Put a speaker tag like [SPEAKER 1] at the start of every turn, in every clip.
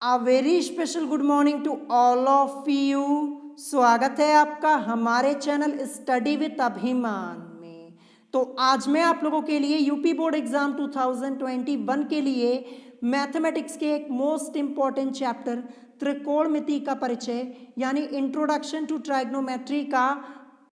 [SPEAKER 1] A very special good morning to all of you. स्वागत है आपका हमारे चैनल स्टडी विद अभिमान में। तो आज मैं आप लोगों के लिए यूपी बोर्ड एग्जाम 2021 के लिए मैथमेटिक्स के एक मोस्ट इंपॉर्टेंट चैप्टर त्रिकोणमिति का परिचय यानी इंट्रोडक्शन टू ट्राइग्नोमेट्री का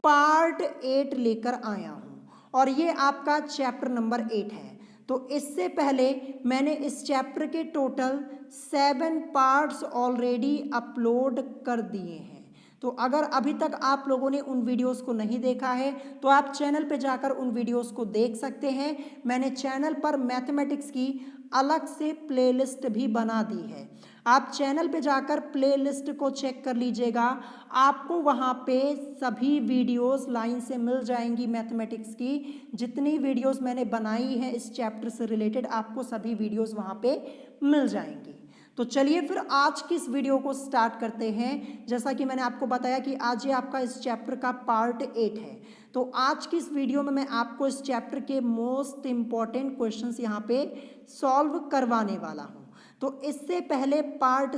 [SPEAKER 1] पार्ट 8 लेकर आया हूँ और ये आपका चैप्टर नंबर 8 है। तो इससे पहले मैंने इस चैप्टर के टोटल 7 पार्ट्स ऑलरेडी अपलोड कर दिए हैं। तो अगर अभी तक आप लोगों ने उन वीडियोस को नहीं देखा है तो आप चैनल पे जाकर उन वीडियोस को देख सकते हैं। मैंने चैनल पर मैथमेटिक्स की अलग से प्लेलिस्ट भी बना दी है। आप चैनल पे जाकर प्लेलिस्ट को चेक कर लीजिएगा, आपको वहाँ पे सभी वीडियोस लाइन से मिल जाएंगी। मैथमेटिक्स की जितनी वीडियोस मैंने बनाई हैं इस चैप्टर से रिलेटेड आपको सभी वीडियोस वहाँ पे मिल जाएंगी। तो चलिए फिर आज की इस वीडियो को स्टार्ट करते हैं। जैसा कि मैंने आपको बताया कि आज ये आपका इस चैप्टर का पार्ट 8 है। तो आज की इस वीडियो में मैं आपको इस चैप्टर के मोस्ट इम्पॉर्टेंट क्वेश्चंस यहाँ पे सॉल्व करवाने वाला हूँ। तो इससे पहले पार्ट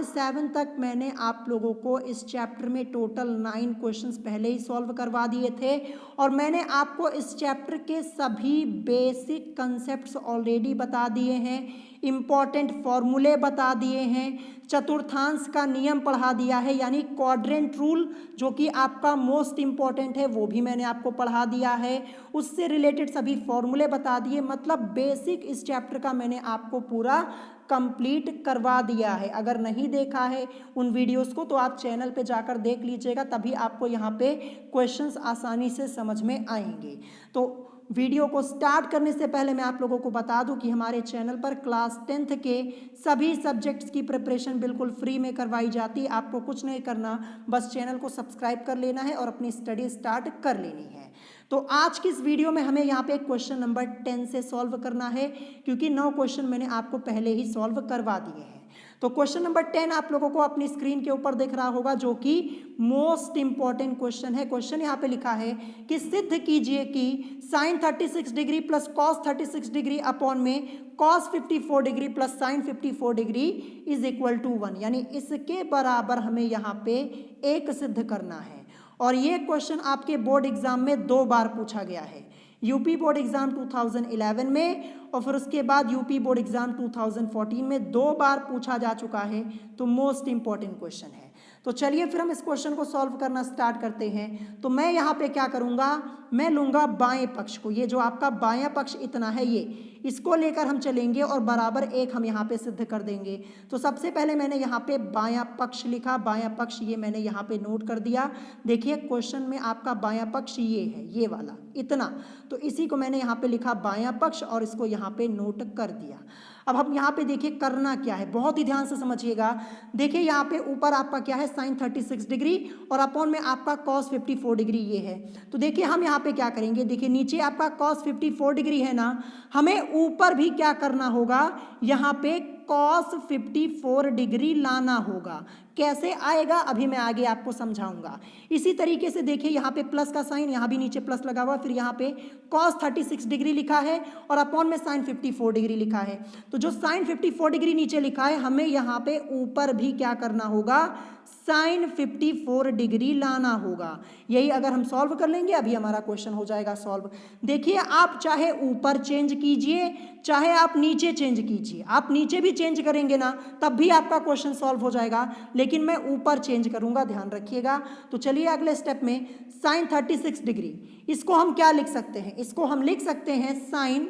[SPEAKER 1] 7 तक मैंने आप लोगों को इस चैप्टर में टोटल 9 क्वेश्चंस पहले ही सॉल्व करवा दिए थे और मैंने आपको इस चैप्टर के सभी बेसिक कंसेप्ट्स ऑलरेडी बता दिए हैं, इम्पॉर्टेंट फॉर्मूले बता दिए हैं, चतुर्थांश का नियम पढ़ा दिया है यानी क्वाड्रेंट रूल जो कि आपका मोस्ट इम्पॉर्टेंट है वो भी मैंने आपको पढ़ा दिया है, उससे रिलेटेड सभी फॉर्मूले बता दिए। मतलब बेसिक इस चैप्टर का मैंने आपको पूरा कंप्लीट करवा दिया है। अगर नहीं देखा है उन वीडियोस को तो आप चैनल पे जाकर देख लीजिएगा, तभी आपको यहाँ पे क्वेश्चंस आसानी से समझ में आएंगे। तो वीडियो को स्टार्ट करने से पहले मैं आप लोगों को बता दूं कि हमारे चैनल पर क्लास 10th के सभी सब्जेक्ट्स की प्रिपरेशन बिल्कुल फ्री में करवाई जाती है। आपको कुछ नहीं करना, बस चैनल को सब्सक्राइब कर लेना है और अपनी स्टडी स्टार्ट कर लेनी है। तो आज की इस वीडियो में हमें यहाँ पे क्वेश्चन नंबर 10 से सॉल्व करना है क्योंकि 9 क्वेश्चन मैंने आपको पहले ही सॉल्व करवा दिए हैं। तो क्वेश्चन नंबर 10 आप लोगों को अपनी स्क्रीन के ऊपर दिख रहा होगा जो कि मोस्ट इंपॉर्टेंट क्वेश्चन है। क्वेश्चन यहाँ पे लिखा है कि सिद्ध कीजिए कि sine 36 degree plus cos 36 degree upon में cos 54 degree plus sine 54 degree is equal to 1, यानी इसके बराबर हमें यहाँ पे एक सिद्ध करना है। और ये क्वेश्चन आपके बोर्ड एग्जाम में 2 बार पूछा गया है, यूपी बोर्ड एग्जाम 2011 में और फिर उसके बाद यूपी बोर्ड एग्जाम 2014 में 2 बार पूछा जा चुका है। तो मोस्ट इंपॉर्टेंट क्वेश्चन है। तो चलिए फिर हम इस क्वेश्चन को सॉल्व करना स्टार्ट करते हैं। तो मैं यहाँ पे क्या करूँगा, मैं लूँगा बाएं पक्ष को, ये जो आपका बायां पक्ष इतना है ये, इसको लेकर हम चलेंगे और बराबर 1 हम यहाँ पे सिद्ध कर देंगे। तो सबसे पहले मैंने यहाँ पे बायां पक्ष लिखा, बायां पक्ष ये मैंने यहाँ पे नोट कर दिया। देखिए क्वेश्चन में आपका बायां पक्ष ये है, ये वाला इतना, तो इसी को मैंने यहाँ पे लिखा बायां पक्ष और इसको यहाँ पे नोट कर दिया। अब हम यहाँ पे देखिए करना क्या है, बहुत ही ध्यान से समझिएगा। देखिए यहाँ पे ऊपर आपका क्या है साइन 36 डिग्री और अपॉन में आपका कॉस 54 डिग्री ये है। तो देखिए हम यहाँ पे क्या करेंगे, देखिए नीचे आपका कॉस 54 डिग्री है ना, हमें ऊपर भी क्या करना होगा, यहाँ पे कॉस 54 डिग्री लाना होगा। कैसे आएगा अभी मैं आगे आपको समझाऊंगा। इसी तरीके से देखिए यहाँ पे प्लस का साइन, यहाँ भी नीचे प्लस लगा हुआ, फिर यहाँ पे कॉस 36 डिग्री लिखा है और अपॉन में साइन 54 डिग्री लिखा है। तो जो साइन 54 डिग्री नीचे लिखा है हमें यहाँ पे ऊपर भी क्या करना होगा, साइन 54 डिग्री लाना होगा। यही अगर हम सॉल्व कर लेंगे अभी हमारा क्वेश्चन हो जाएगा सॉल्व। देखिए आप चाहे ऊपर चेंज कीजिए चाहे आप नीचे चेंज कीजिए, आप नीचे भी चेंज करेंगे ना तब भी आपका क्वेश्चन सॉल्व हो जाएगा, लेकिन मैं ऊपर चेंज करूंगा, ध्यान रखिएगा। तो चलिए अगले स्टेप में साइन 36 डिग्री, इसको हम क्या लिख सकते हैं, इसको हम लिख सकते हैं साइन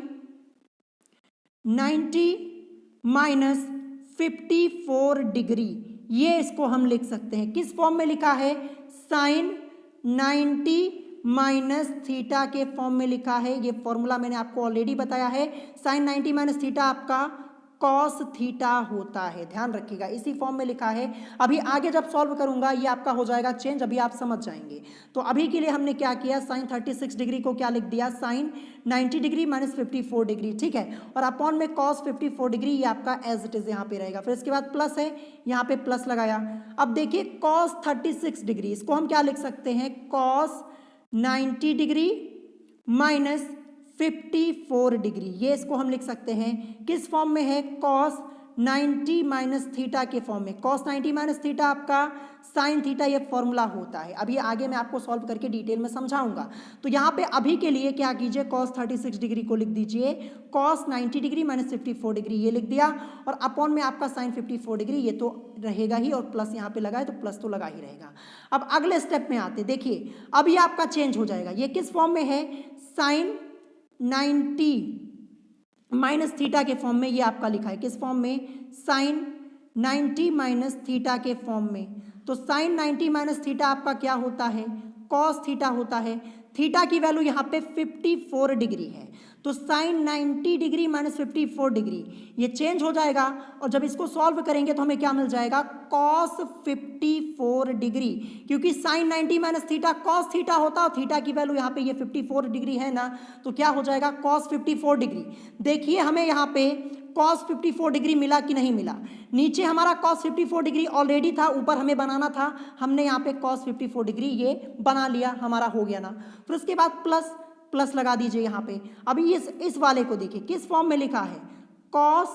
[SPEAKER 1] 90 माइनस 54 डिग्री, ये इसको हम लिख सकते हैं। किस फॉर्म में लिखा है, साइन 90 माइनस थीटा के फॉर्म में लिखा है। ये फॉर्मूला मैंने आपको ऑलरेडी बताया है, साइन 90 माइनस थीटा आपका कॉस थीटा होता है, ध्यान रखिएगा इसी फॉर्म में लिखा है। अभी आगे जब सॉल्व करूंगा ये आपका हो जाएगा चेंज, अभी आप समझ जाएंगे। तो अभी के लिए हमने क्या किया, साइन 36 डिग्री को क्या लिख दिया, साइन 90 डिग्री माइनस 54 डिग्री, ठीक है, और अपॉन में कॉस 54 डिग्री, ये आपका एज इट इज यहाँ पे रहेगा। फिर इसके बाद प्लस है, यहाँ पे प्लस लगाया। अब देखिए कॉस 36 डिग्री, इसको हम क्या लिख सकते हैं, कॉस 90 डिग्री माइनस 54 डिग्री, ये इसको हम लिख सकते हैं किस फॉर्म में है, कॉस 90 माइनस थीटा के फॉर्म में। कॉस 90 माइनस थीटा आपका साइन थीटा, ये फॉर्मूला होता है। अभी आगे मैं आपको सॉल्व करके डिटेल में समझाऊंगा। तो यहाँ पे अभी के लिए क्या कीजिए, कॉस 36 डिग्री को लिख दीजिए, कॉस 90 डिग्री माइनस 54 डिग्री ये लिख दिया, और अपॉन में आपका साइन 54 डिग्री ये तो रहेगा ही, और प्लस यहाँ पे लगा है तो प्लस तो लगा ही रहेगा। अब अगले स्टेप में आते, देखिए अब ये आपका चेंज हो जाएगा। ये किस फॉर्म में है, साइन 90 माइनस थीटा के फॉर्म में ये आपका लिखा है। किस फॉर्म में, साइन 90 माइनस थीटा के फॉर्म में। तो साइन 90 माइनस थीटा आपका क्या होता है, कॉस थीटा होता है। थीटा की वैल्यू यहाँ पे 54 डिग्री है, तो साइन 90 डिग्री माइनस 54 डिग्री ये चेंज हो जाएगा, और जब इसको सॉल्व करेंगे तो हमें क्या मिल जाएगा, कॉस 54 डिग्री, क्योंकि sine 90 minus theta cos theta होता है, और थीटा की वैल्यू यहाँ पे ये 54 डिग्री है ना, तो क्या हो जाएगा, कॉस 54 डिग्री। देखिए हमें यहाँ पे कॉस 54 डिग्री मिला कि नहीं मिला, नीचे हमारा कॉस 54 डिग्री ऑलरेडी था, ऊपर हमें बनाना था, हमने यहाँ पे कॉस 54 डिग्री ये बना लिया, हमारा हो गया ना। फिर उसके बाद प्लस प्लस लगा दीजिए यहाँ पे। अभी इस वाले को देखिए किस फॉर्म में लिखा है, कॉस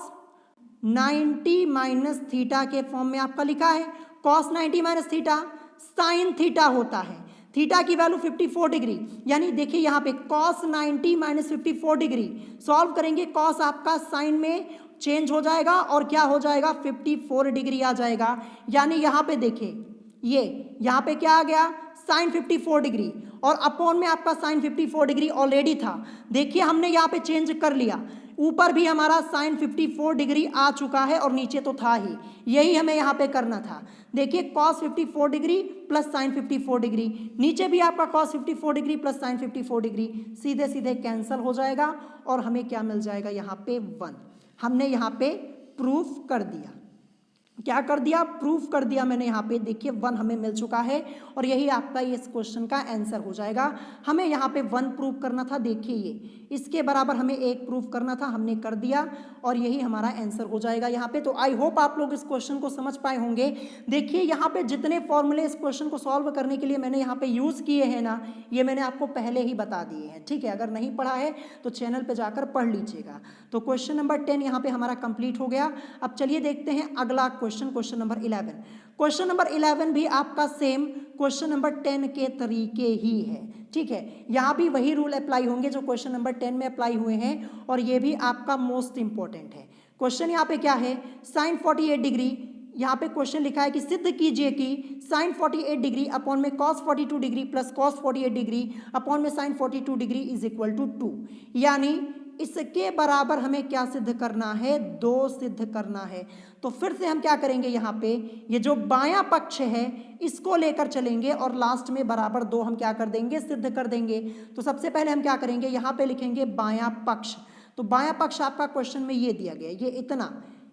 [SPEAKER 1] 90 माइनस थीटा के फॉर्म में आपका लिखा है। Cos 90 minus theta sine theta होता है, थीटा की वैल्यू 54 डिग्री, यानी देखिए यहाँ पे कॉस 90 माइनस 54 डिग्री सॉल्व करेंगे, कॉस आपका साइन में चेंज हो जाएगा और क्या हो जाएगा, 54 डिग्री आ जाएगा। यानी यहाँ पे देखिए ये यहाँ पे क्या आ गया, साइन 54 डिग्री, और अपॉन में आपका साइन 54 डिग्री ऑलरेडी था। देखिए हमने यहाँ पे चेंज कर लिया, ऊपर भी हमारा साइन 54 डिग्री आ चुका है और नीचे तो था ही, यही हमें यहाँ पे करना था। देखिए cos 54 degree plus sine 54 degree, नीचे भी आपका cos 54 degree plus sine 54 degree सीधे सीधे कैंसिल हो जाएगा, और हमें क्या मिल जाएगा, यहाँ पे 1। हमने यहाँ पे प्रूफ कर दिया, क्या कर दिया, प्रूफ कर दिया मैंने यहाँ पे। देखिए 1 हमें मिल चुका है, और यही आपका इस क्वेश्चन का आंसर हो जाएगा। हमें यहाँ पे 1 प्रूफ करना था, देखिए ये इसके बराबर हमें 1 प्रूफ करना था, हमने कर दिया, और यही हमारा आंसर हो जाएगा यहाँ पे। तो आई होप आप लोग इस क्वेश्चन को समझ पाए होंगे। देखिए यहाँ पे जितने फॉर्मूले इस क्वेश्चन को सॉल्व करने के लिए मैंने यहाँ पे यूज़ किए हैं ना, ये मैंने आपको पहले ही बता दिए हैं, ठीक है। अगर नहीं पढ़ा है तो चैनल पर जाकर पढ़ लीजिएगा। तो क्वेश्चन नंबर 10 यहाँ पे हमारा कंप्लीट हो गया। अब चलिए देखते हैं अगला क्वेश्चन नंबर 11। क्वेश्चन नंबर 11 भी आपका सेम क्वेश्चन नंबर 10 के तरीके ही है, ठीक है। यहाँ भी वही रूल अप्लाई होंगे जो क्वेश्चन नंबर 10 में अप्लाई हुए हैं, और ये भी आपका मोस्ट इंपॉर्टेंट है। क्वेश्चन यहाँ पे क्या है, साइन 48 डिग्री, यहाँ पे क्वेश्चन लिखा है कि सिद्ध कीजिए कि साइन 48 डिग्री अपॉन में cos 42 degree plus cos 48 degree upon में sine 42 degree is equal to 2। यानी इसके बराबर हमें क्या सिद्ध करना है, 2 सिद्ध करना है। तो फिर से हम क्या करेंगे, यहाँ पे ये जो बायां पक्ष है इसको लेकर चलेंगे, और लास्ट में बराबर 2 हम क्या कर देंगे, सिद्ध कर देंगे। तो सबसे पहले हम क्या करेंगे, यहाँ पे लिखेंगे बायां पक्ष। तो बायां पक्ष आपका क्वेश्चन में ये दिया गया, ये इतना,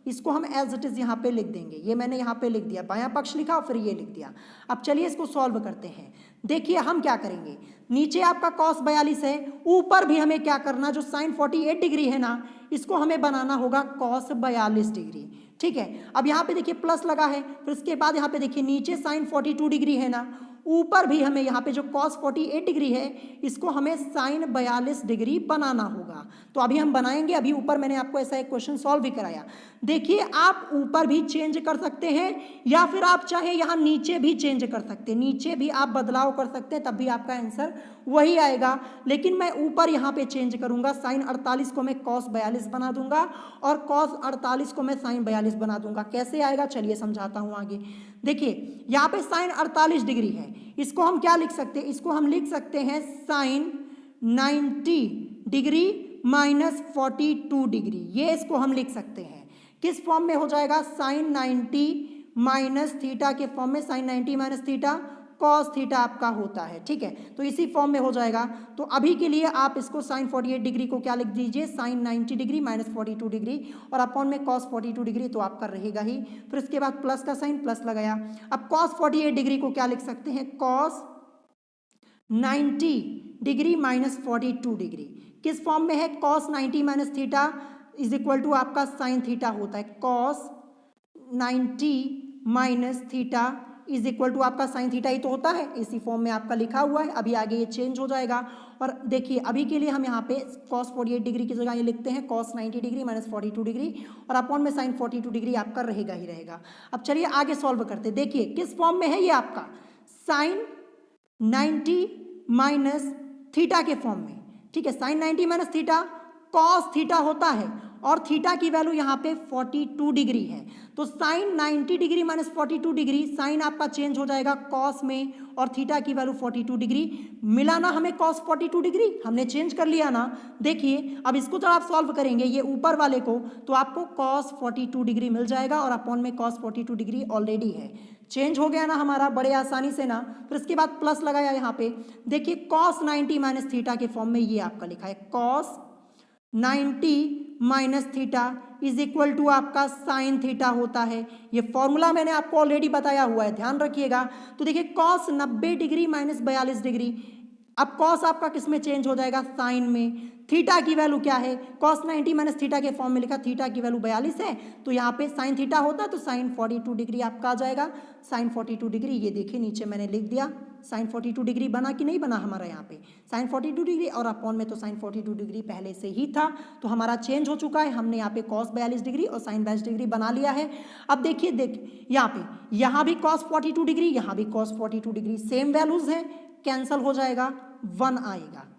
[SPEAKER 1] इसको हम एज इट इज यहाँ पे लिख देंगे। ये मैंने यहाँ पे लिख दिया, बायां पक्ष लिखा और फिर ये लिख दिया। अब चलिए इसको सॉल्व करते हैं। देखिए हम क्या करेंगे, नीचे आपका कॉस 42 है, ऊपर भी हमें क्या करना, जो साइन 48 डिग्री है ना, इसको हमें बनाना होगा कॉस 42 डिग्री, ठीक है। अब यहाँ पे देखिए प्लस लगा है, फिर इसके बाद यहाँ पे देखिए नीचे साइन 42 डिग्री है ना, ऊपर भी हमें यहाँ पे जो कॉस 48 डिग्री है इसको हमें साइन 42 डिग्री बनाना होगा। तो अभी हम बनाएंगे। अभी ऊपर मैंने आपको ऐसा एक क्वेश्चन सॉल्व भी कराया। देखिए आप ऊपर भी चेंज कर सकते हैं, या फिर आप चाहे यहाँ नीचे भी चेंज कर सकते हैं, नीचे भी आप बदलाव कर सकते हैं, तब भी आपका आंसर वही आएगा। लेकिन मैं ऊपर यहाँ पे चेंज करूँगा, साइन 48 को मैं कॉस 42 बना दूंगा और कॉस 48 को मैं साइन 42 बना दूंगा। कैसे आएगा चलिए समझाता हूँ आगे। देखिए यहाँ पे साइन 48 डिग्री है, इसको हम क्या लिख सकते हैं, इसको हम लिख सकते हैं साइन 90 डिग्री माइनस 42 डिग्री, ये इसको हम लिख सकते हैं। किस फॉर्म में हो जाएगा, साइन 90 माइनस थीटा के फॉर्म में, sine 90 minus theta cos theta आपका होता है, ठीक है। तो इसी फॉर्म में हो जाएगा। तो अभी के लिए आप इसको साइन 48 डिग्री को क्या लिख दीजिए, साइन 90 डिग्री माइनस 42 डिग्री और अपॉन में कॉस 42 डिग्री, तो आपका रहेगा ही। फिर इसके बाद प्लस का साइन, प्लस लगाया। अब कॉस 48 डिग्री को क्या लिख सकते हैं, कॉस 90 डिग्री माइनस 42 डिग्री। किस फॉर्म में है, cos 90 minus theta is equal to आपका साइन थीटा होता है, cos 90 minus theta is equal to आपका साइन थीटा ही तो होता है, इसी फॉर्म में आपका लिखा हुआ है। अभी आगे ये चेंज हो जाएगा और देखिए अभी के लिए हम यहाँ पे cos 48 डिग्री की जगह ये लिखते हैं cos 90 डिग्री माइनस 42 डिग्री और अपॉन में साइन 42 डिग्री आपका रहेगा ही रहेगा। अब चलिए आगे सॉल्व करते, देखिए किस फॉर्म में है ये आपका साइन 90 माइनस थीटा के फॉर्म में, ठीक है। Sine 90 minus theta cos theta होता है और थीटा की वैल्यू यहाँ पे 42 डिग्री है, तो sine 90 degree minus 42 degree, sine आपका चेंज हो जाएगा कॉस में और थीटा की वैल्यू 42 डिग्री। मिला ना हमें कॉस 42 डिग्री, हमने चेंज कर लिया ना। देखिए अब इसको जब आप सॉल्व करेंगे ये ऊपर वाले को, तो आपको कॉस 42 डिग्री मिल जाएगा और अपॉन में कॉस 42 डिग्री ऑलरेडी है, चेंज हो गया ना हमारा बड़े आसानी से ना। फिर इसके बाद प्लस लगाया यहाँ पे, देखिए कॉस 90 माइनस थीटा के फॉर्म में ये आपका लिखा है cos 90 minus theta is equal to आपका साइन थीटा होता है। ये फॉर्मूला मैंने आपको ऑलरेडी बताया हुआ है, ध्यान रखिएगा। तो देखिए कॉस 90 डिग्री माइनस 42 डिग्री, अब कॉस आपका किस में चेंज हो जाएगा, साइन में। थीटा की वैल्यू क्या है, कॉस 90 माइनस थीटा के फॉर्म में लिखा, थीटा की वैल्यू 42 है, तो यहाँ पे साइन थीटा होता तो साइन 42 डिग्री आपका आ जाएगा। साइन 42 डिग्री ये देखिए नीचे मैंने लिख दिया, साइन 42 डिग्री बना कि नहीं बना हमारा यहाँ पे, साइन 42 डिग्री और अपॉन में तो साइन 42 डिग्री पहले से ही था, तो हमारा चेंज हो चुका है। हमने यहाँ पे कॉस 42 डिग्री और साइन 42 डिग्री बना लिया है। अब देखिए यहाँ पे, यहाँ भी कॉस 42 डिग्री, यहाँ भी कॉस 42 डिग्री, सेम वैल्यूज हैं, कैंसल हो जाएगा, 1 आएगा,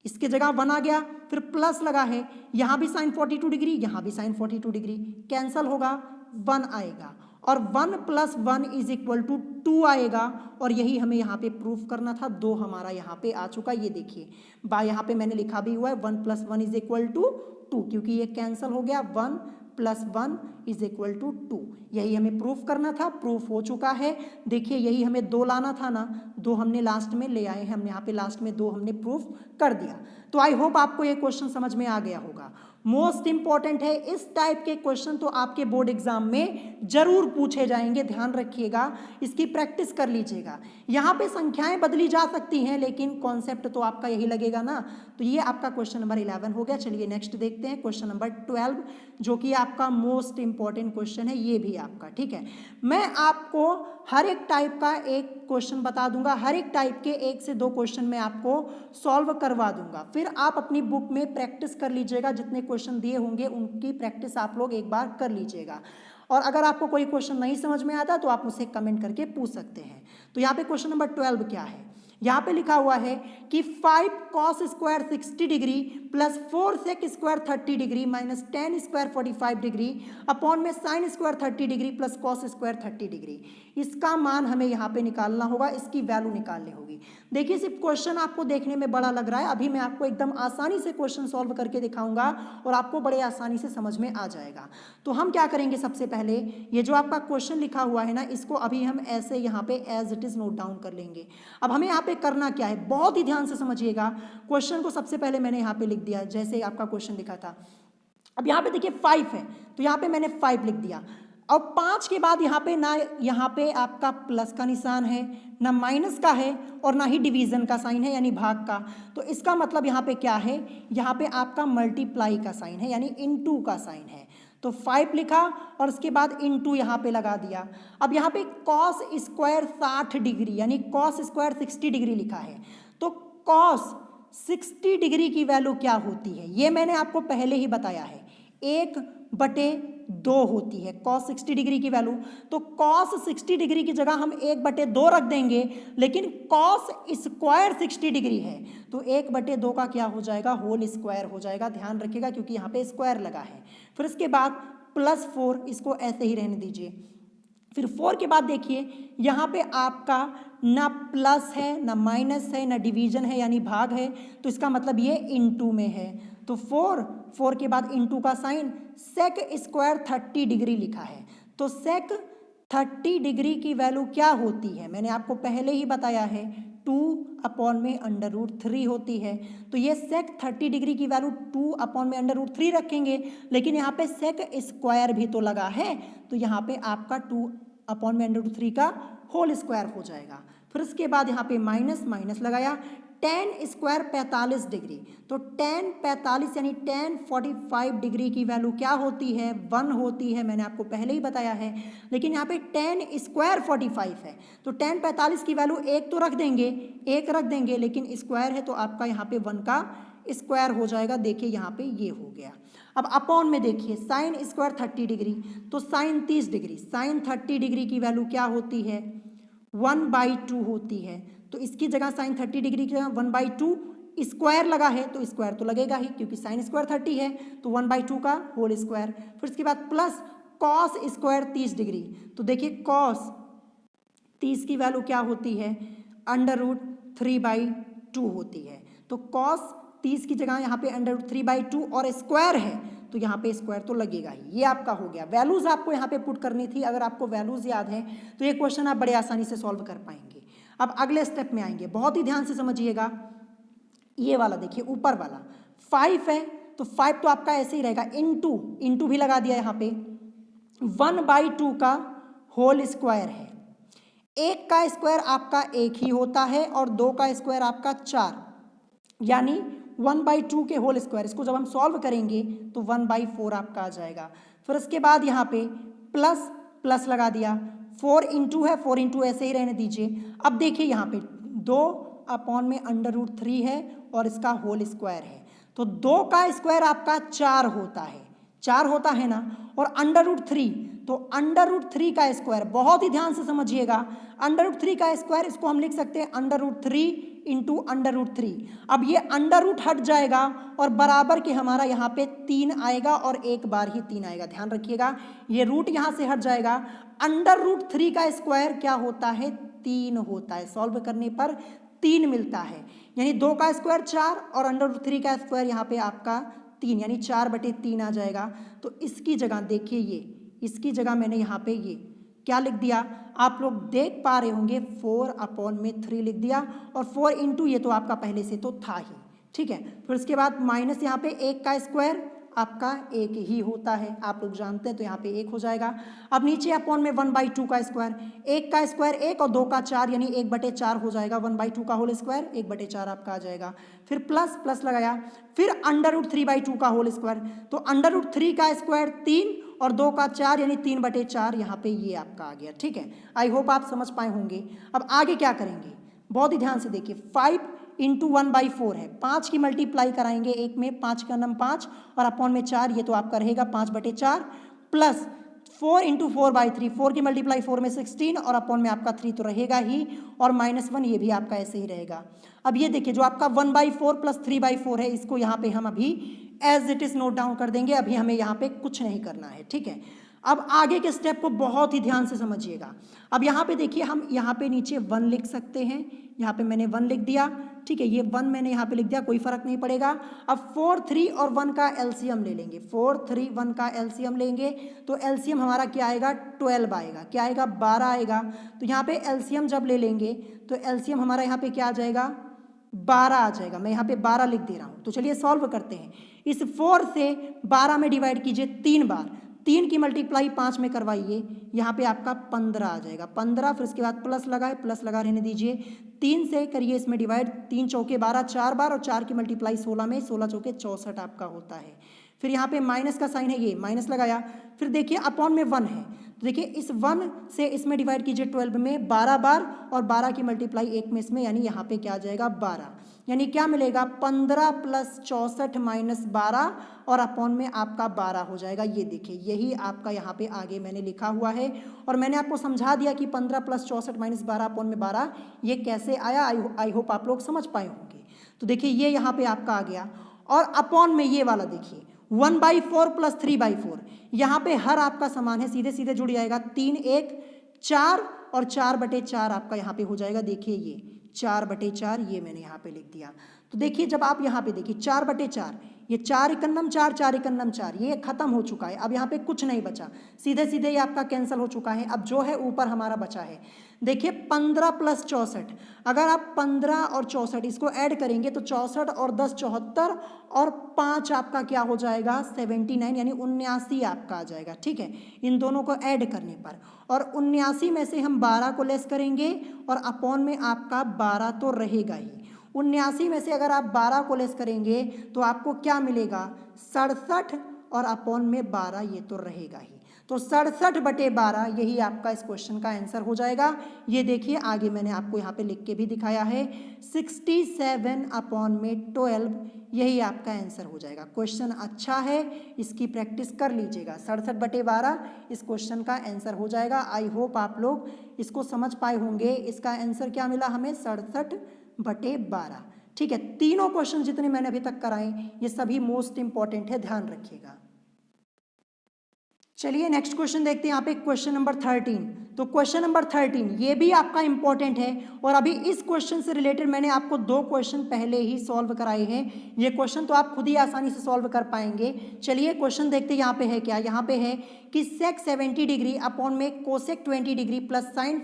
[SPEAKER 1] इसके जगह 1 आ गया। फिर प्लस लगा है, यहाँ भी साइन 42 डिग्री, यहाँ भी साइन 42 डिग्री, कैंसल होगा, 1 आएगा और 1 प्लस 1 इज इक्वल टू 2 आएगा। और यही हमें यहाँ पे प्रूफ करना था, 2 हमारा यहाँ पे आ चुका, ये देखिए यहाँ पे मैंने लिखा भी हुआ है 1 प्लस 1 इज इक्वल टू 2, क्योंकि ये कैंसल हो गया, 1 प्लस 1 इज इक्वल टू 2, यही हमें प्रूफ करना था, प्रूफ हो चुका है। देखिए यही हमें 2 लाना था ना, 2 हमने लास्ट में ले आए हैं, हम यहाँ पे लास्ट में 2 हमने प्रूफ कर दिया। तो आई होप आपको ये क्वेश्चन समझ में आ गया होगा। मोस्ट इंपॉर्टेंट है, इस टाइप के क्वेश्चन तो आपके बोर्ड एग्जाम में जरूर पूछे जाएंगे, ध्यान रखिएगा, इसकी प्रैक्टिस कर लीजिएगा। यहाँ पे संख्याएं बदली जा सकती हैं लेकिन कॉन्सेप्ट तो आपका यही लगेगा ना। तो ये आपका क्वेश्चन नंबर 11 हो गया। चलिए नेक्स्ट देखते हैं क्वेश्चन नंबर 12, जो कि आपका मोस्ट इंपॉर्टेंट क्वेश्चन है, ये भी आपका, ठीक है। मैं आपको हर एक टाइप का एक क्वेश्चन बता दूंगा, हर एक टाइप के 1 से 2 क्वेश्चन मैं आपको सॉल्व करवा दूंगा, फिर आप अपनी बुक में प्रैक्टिस कर लीजिएगा, जितने क्वेश्चन दिए होंगे उनकी प्रैक्टिस आप लोग एक बार कर लीजिएगा। और अगर आपको कोई क्वेश्चन नहीं समझ में आता तो आप मुझसे कमेंट करके पूछ सकते हैं। तो यहाँ पे क्वेश्चन नंबर 12 क्या है, यहाँ पे लिखा हुआ है कि 5 cos square 60 degree plus 4 sec square 30 degree minus 10 square 45 degree upon में sine square 30 degree plus cos square 30 degree, इसका मान हमें यहाँ पे निकालना होगा, इसकी वैल्यू निकालनी होगी। देखिए सिर्फ क्वेश्चन आपको देखने में बड़ा लग रहा है, अभी मैं आपको एकदम आसानी से क्वेश्चन सॉल्व करके दिखाऊंगा और आपको बड़े आसानी से समझ में आ जाएगा। तो हम क्या करेंगे, सबसे पहले ये जो आपका क्वेश्चन लिखा हुआ है ना, इसको अभी हम ऐसे यहाँ पे as it is note down कर लेंगे। अब हमें यहाँ पे करना क्या है, बहुत ही ध्यान से समझिएगा। क्वेश्चन को सबसे पहले मैंने यहाँ पे लिख दिया, जैसे आपका क्वेश्चन लिखा था। अब यहाँ पे देखिए 5 है, तो यहाँ पे मैंने 5 लिख दिया। अब 5 के बाद यहाँ पे ना, यहाँ पे आपका प्लस का निशान है, ना माइनस का है और ना ही डिवीजन का साइन है यानी भाग का। तो इसका मतलब यहाँ पे क्या है, यहाँ पे आपका मल्टीप्लाई का साइन है यानी इनटू का साइन है। तो 5 लिखा और उसके बाद इनटू यहाँ पे लगा दिया। अब यहाँ पे कॉस स्क्वायर 60 डिग्री यानी कॉस स्क्वायर 60 डिग्री लिखा है, तो कॉस 60 डिग्री की वैल्यू क्या होती है, ये मैंने आपको पहले ही बताया है, 1/2 होती है कॉस 60 डिग्री की वैल्यू। तो कॉस 60 डिग्री की जगह हम 1/2 रख देंगे, लेकिन कॉस स्क्वायर 60 डिग्री है तो 1/2 का क्या हो जाएगा, होल स्क्वायर हो जाएगा, ध्यान रखिएगा क्योंकि यहाँ पे स्क्वायर लगा है। फिर इसके बाद प्लस 4, इसको ऐसे ही रहने दीजिए। फिर 4 के बाद देखिए यहाँ पे आपका ना प्लस है ना माइनस है ना डिवीजन है यानी भाग है, तो इसका मतलब ये इनटू में है। तो 4 के बाद इनटू का साइन, सेक स्क्वायर 30 डिग्री लिखा है, तो सेक 30 डिग्री की वैल्यू क्या होती है, मैंने आपको पहले ही बताया है 2/√3 होती है। तो ये सेक 30 डिग्री की वैल्यू 2/√3 रखेंगे, लेकिन यहाँ पे सेक स्क्वायर भी तो लगा है, तो यहाँ पे आपका 2/√3 का होल स्क्वायर हो जाएगा। फिर उसके बाद यहाँ पे माइनस लगाया, टेन स्क्वायर 45 डिग्री, तो टेन 45 यानी टेन 45 डिग्री की वैल्यू क्या होती है, 1 होती है, मैंने आपको पहले ही बताया है। लेकिन यहाँ पे टेन स्क्वायर 45 है, तो टेन 45 की वैल्यू एक तो रख देंगे, एक रख देंगे, लेकिन स्क्वायर है तो आपका यहाँ पे 1 का स्क्वायर हो जाएगा। देखिए यहाँ पे ये हो गया। अब अपॉन में देखिए साइन स्क्वायर 30 डिग्री, तो साइन 30 डिग्री, साइन 30 डिग्री की वैल्यू क्या होती है, 1/2 होती है। तो इसकी जगह साइन 30 डिग्री की जगह 1/2 स्क्वायर लगा है, तो स्क्वायर तो लगेगा ही क्योंकि साइन स्क्वायर 30 है, तो 1/2 का होल स्क्वायर। फिर इसके बाद प्लस कॉस स्क्वायर 30 डिग्री, तो देखिए कॉस 30 की वैल्यू क्या होती है, √3/2 होती है। तो कॉस 30 की जगह यहाँ पे √3/2 और स्क्वायर है, तो यहाँ पे स्क्वायर तो लगेगा ही। ये आपका हो गया। वैल्यूज आपको यहाँ पे पुट करनी थी। अगर आपको वैल्यूज याद है तो ये क्वेश्चन आप बड़े आसानी से सॉल्व कर पाएंगे। अब अगले स्टेप में आएंगे, बहुत ही ध्यान से समझिएगा। ये वाला देखिए ऊपर वाला 5 है, तो 5 तो आपका ऐसे ही रहेगा, इंटू भी लगा दिया यहाँ पे, 1/2 का होल स्क्वायर है। एक का स्क्वायर आपका एक ही होता है और 2 का स्क्वायर आपका 4, यानी 1/2 के होल स्क्वायर। इसको जब हम सॉल्व करेंगे तो 1/4 आपका आ जाएगा। फिर उसके बाद यहाँ पे प्लस प्लस लगा दिया, 4 इंटू है, 4 इंटू ऐसे ही रहने दीजिए। अब देखिए यहाँ पे 2 अपॉन में √3 है और इसका होल स्क्वायर है, तो 2 का स्क्वायर आपका 4 होता है, 4 होता है ना, और √3, तो √3 का स्क्वायर, बहुत ही ध्यान से समझिएगा, √3 का स्क्वायर इसको हम लिख सकते हैं √3 इंटू √3। अब ये अंडर हट जाएगा और बराबर के हमारा यहाँ पे 3 आएगा और एक बार ही 3 आएगा। ध्यान रखिएगा, ये रूट यहाँ से हट जाएगा। √3 का स्क्वायर क्या होता है, 3 होता है। सॉल्व करने पर 3 मिलता है, यानी 2 का स्क्वायर 4 और √3 का स्क्वायर यहाँ पे आपका 3, यानी 4/3 आ जाएगा। तो इसकी जगह देखिए, ये इसकी जगह मैंने यहाँ पे ये क्या लिख दिया, आप लोग देख पा रहे होंगे, 4/3 लिख दिया, और 4 इंटू ये तो आपका पहले से तो था ही, ठीक है। फिर उसके बाद माइनस यहाँ पे 1 का स्क्वायर आपका 1 ही होता है, आप लोग जानते हैं, तो यहाँ पे 1 हो जाएगा। अब नीचे अपॉन में 1/2 का स्क्वायर, 1 का स्क्वायर 1 और 2 का 4, यानी 1/4 हो जाएगा। 1/2 का होल स्क्वायर 1/4 आपका आ जाएगा। फिर प्लस प्लस लगाया, फिर √3/2 का होल स्क्वायर, तो √3 का स्क्वायर 3 और 2 का 4, यानी 3/4 यहाँ पे ये आपका आ गया, ठीक है। आई होप आप समझ पाए होंगे। अब आगे क्या करेंगे, बहुत ही ध्यान से देखिए, 5 इंटू 1/4 है, 5 की मल्टीप्लाई कराएंगे, एक में 5 का नम 5 और अपॉन में 4, ये तो आपका रहेगा 5/4, प्लस 4 इंटू 4/3, 4 की मल्टीप्लाई 4 में 16 और अपॉन में आपका 3 तो रहेगा ही, और -1 ये भी आपका ऐसे ही रहेगा। अब ये देखिए जो आपका 1/4 प्लस 3/4 है, इसको यहाँ पे हम अभी as it is note down कर देंगे। अभी हमें यहाँ पे कुछ नहीं करना है, ठीक है। अब आगे के स्टेप को बहुत ही ध्यान से समझिएगा। अब यहाँ पे देखिए, हम यहाँ पे नीचे 1 लिख सकते हैं, यहाँ पे मैंने 1 लिख दिया, ठीक है। ये 1 मैंने यहाँ पे लिख दिया, कोई फर्क नहीं पड़ेगा। अब 4, 3 और 1 का एलसीएम ले लेंगे, 4, 3, 1 का एलसीएम लेंगे, तो एलसीएम हमारा क्या आएगा, 12 आएगा, क्या आएगा, 12 आएगा। तो यहाँ पे एलसीएम जब ले लेंगे तो एलसीएम हमारा यहाँ पे क्या आ जाएगा, 12 आ जाएगा। मैं यहाँ पे 12 लिख दे रहा हूँ। तो चलिए सॉल्व करते हैं। इस 4 से 12 में डिवाइड कीजिए 3 बार, 3 की मल्टीप्लाई 5 में करवाइए, यहाँ पे आपका 15 आ जाएगा, 15। फिर उसके बाद प्लस लगाए, प्लस लगा रहने दीजिए, 3 से करिए इसमें डिवाइड, 3 चौके 12, 4 बार, और 4 की मल्टीप्लाई 16 में, 16 चौके 64 आपका होता है। फिर यहाँ पे माइनस का साइन है, ये माइनस लगाया। फिर देखिए अपॉन में 1 है, तो देखिए इस 1 से इसमें डिवाइड कीजिए 12 में 12 बार, और 12 की मल्टीप्लाई 1 में इसमें, यानी यहाँ पे क्या आ जाएगा, 12, यानी क्या मिलेगा, 15 प्लस 64 माइनस 12, और अपॉन में आपका 12 हो जाएगा। ये देखिए यही आपका यहाँ पे आगे मैंने लिखा हुआ है, और मैंने आपको समझा दिया कि 15 प्लस 64 माइनस 12 अपॉन में 12 ये कैसे आया। आई होप आप लोग समझ पाए होंगे। तो देखिए ये यहाँ पे आपका आ गया, और अपॉन में ये वाला देखिए 1/4 प्लस 3/4, यहाँ पे हर आपका समान है, सीधे सीधे जुड़ जाएगा, 3, 1, 4 और 4/4 आपका यहाँ पे हो जाएगा। देखिए ये 4/4 ये मैंने यहाँ पे लिख दिया। तो देखिए जब आप यहाँ पे देखिए 4/4, ये 4 एकन्नम 4, 4 एकन्नम 4, ये खत्म हो चुका है। अब यहाँ पे कुछ नहीं बचा, सीधे सीधे ये आपका कैंसिल हो चुका है। अब जो है ऊपर हमारा बचा है, देखिए 15 प्लस 64, अगर आप 15 और 64 इसको ऐड करेंगे तो 64 और 10 74, और 5 आपका क्या हो जाएगा, 79, यानी 79 आपका आ जाएगा, ठीक है, इन दोनों को ऐड करने पर। और 79 में से हम 12 को लेस करेंगे, और अपॉन में आपका 12 तो रहेगा ही, 79 में से अगर आप 12 को लेस करेंगे तो आपको क्या मिलेगा, 67 और अपॉन में 12, ये तो रहेगा ही। तो 67/12 यही आपका इस क्वेश्चन का आंसर हो जाएगा। ये देखिए आगे मैंने आपको यहाँ पे लिख के भी दिखाया है, 67/12 यही आपका आंसर हो जाएगा। क्वेश्चन अच्छा है, इसकी प्रैक्टिस कर लीजिएगा। 67/12 इस क्वेश्चन का आंसर हो जाएगा। आई होप आप लोग इसको समझ पाए होंगे। इसका आंसर क्या मिला हमें, 67/12। ठीक है, तीनों क्वेश्चन जितने मैंने अभी तक कराए ये सभी मोस्ट इंपॉर्टेंट है, ध्यान रखिएगा। चलिए नेक्स्ट क्वेश्चन देखते हैं। यहाँ पे क्वेश्चन नंबर 13। तो क्वेश्चन नंबर 13 ये भी आपका इंपॉर्टेंट है और अभी इस क्वेश्चन से रिलेटेड मैंने आपको 2 क्वेश्चन पहले ही सॉल्व कराए हैं। ये क्वेश्चन तो आप खुद ही आसानी से सॉल्व कर पाएंगे। चलिए क्वेश्चन देखते हैं। यहाँ पे है क्या, यहाँ पे है कि सेक 70 डिग्री अपॉन में cosec 20 degree plus sign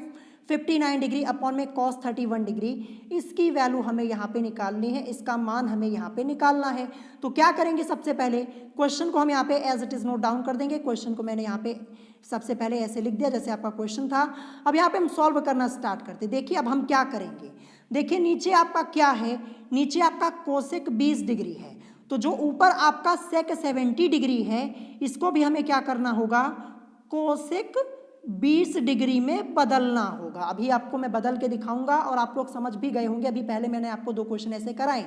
[SPEAKER 1] 59 degree upon में कॉस 31 डिग्री, इसकी वैल्यू हमें यहाँ पे निकालनी है, इसका मान हमें यहाँ पे निकालना है। तो क्या करेंगे, सबसे पहले क्वेश्चन को हम यहाँ पे as it is note down कर देंगे। क्वेश्चन को मैंने यहाँ पे सबसे पहले ऐसे लिख दिया जैसे आपका क्वेश्चन था। अब यहाँ पे हम सॉल्व करना स्टार्ट करते। देखिए अब हम क्या करेंगे, देखिए नीचे आपका क्या है, नीचे आपका कोसेक 20 डिग्री है, तो जो ऊपर आपका सेक 70 डिग्री है इसको भी हमें क्या करना होगा, कोसेक 20 डिग्री में बदलना होगा। अभी आपको मैं बदल के दिखाऊंगा और आप लोग समझ भी गए होंगे। अभी पहले मैंने आपको 2 क्वेश्चन ऐसे कराए।